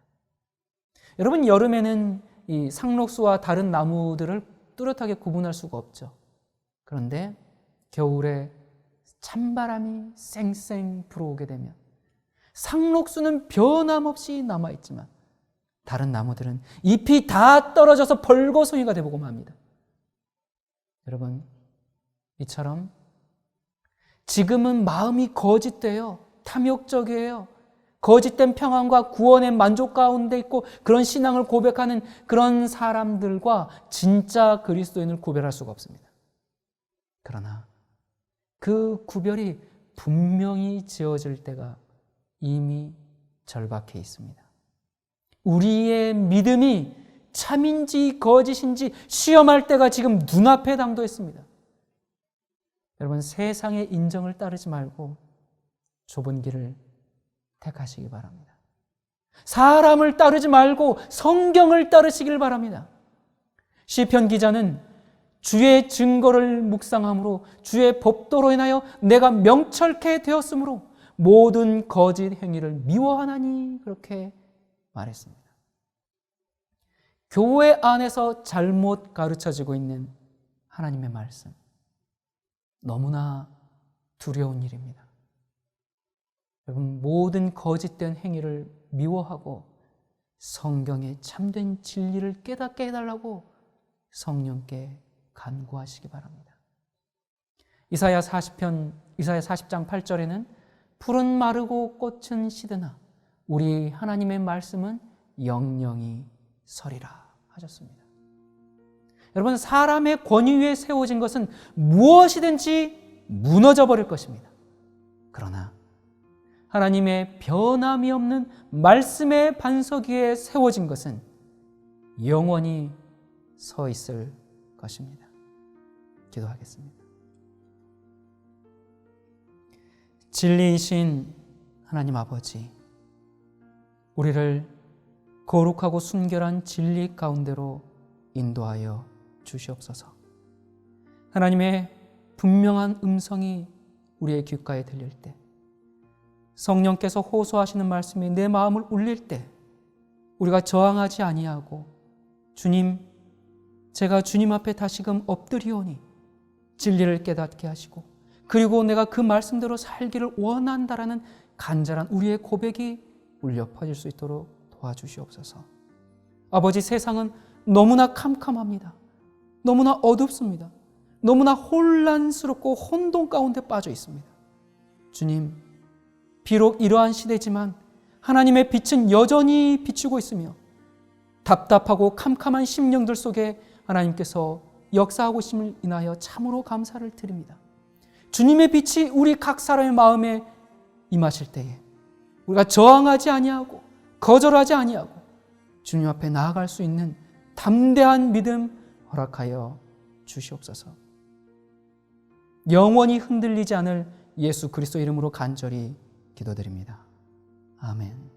여러분, 여름에는 이 상록수와 다른 나무들을 뚜렷하게 구분할 수가 없죠. 그런데 겨울에 찬바람이 쌩쌩 불어오게 되면 상록수는 변함없이 남아있지만 다른 나무들은 잎이 다 떨어져서 벌거숭이가 되고 맙니다. 여러분, 이처럼 지금은 마음이 거짓돼요. 탐욕적이에요. 거짓된 평안과 구원의 만족 가운데 있고 그런 신앙을 고백하는 그런 사람들과 진짜 그리스도인을 구별할 수가 없습니다. 그러나 그 구별이 분명히 지어질 때가 이미 절박해 있습니다. 우리의 믿음이 참인지 거짓인지 시험할 때가 지금 눈앞에 당도했습니다. 여러분, 세상의 인정을 따르지 말고 좁은 길을 택하시기 바랍니다. 사람을 따르지 말고 성경을 따르시길 바랍니다. 시편 기자는 주의 증거를 묵상함으로 주의 법도로 인하여 내가 명철케 되었으므로 모든 거짓 행위를 미워하나니, 그렇게 말했습니다. 교회 안에서 잘못 가르쳐지고 있는 하나님의 말씀, 너무나 두려운 일입니다. 여러분, 모든 거짓된 행위를 미워하고 성경의 참된 진리를 깨닫게 해달라고 성령께 간구하시기 바랍니다. 이사야 40장 8절에는 풀은 마르고 꽃은 시드나 우리 하나님의 말씀은 영영이 서리라 하셨습니다. 여러분, 사람의 권위 위에 세워진 것은 무엇이든지 무너져 버릴 것입니다. 그러나 하나님의 변함이 없는 말씀의 반석 위에 세워진 것은 영원히 서 있을 것입니다. 기도하겠습니다. 진리이신 하나님 아버지, 우리를 거룩하고 순결한 진리 가운데로 인도하여 주시옵소서. 하나님의 분명한 음성이 우리의 귓가에 들릴 때, 성령께서 호소하시는 말씀이 내 마음을 울릴 때 우리가 저항하지 아니하고 주님, 제가 주님 앞에 다시금 엎드리오니 진리를 깨닫게 하시고 그리고 내가 그 말씀대로 살기를 원한다라는 간절한 우리의 고백이 울려 퍼질 수 있도록 도와주시옵소서. 아버지, 세상은 너무나 캄캄합니다. 너무나 어둡습니다. 너무나 혼란스럽고 혼돈 가운데 빠져 있습니다. 주님, 비록 이러한 시대지만 하나님의 빛은 여전히 비추고 있으며 답답하고 캄캄한 심령들 속에 하나님께서 역사하고 있음을 인하여 참으로 감사를 드립니다. 주님의 빛이 우리 각 사람의 마음에 임하실 때에 우리가 저항하지 아니하고 거절하지 아니하고 주님 앞에 나아갈 수 있는 담대한 믿음 허락하여 주시옵소서. 영원히 흔들리지 않을 예수 그리스도 이름으로 간절히 기도드립니다. 아멘.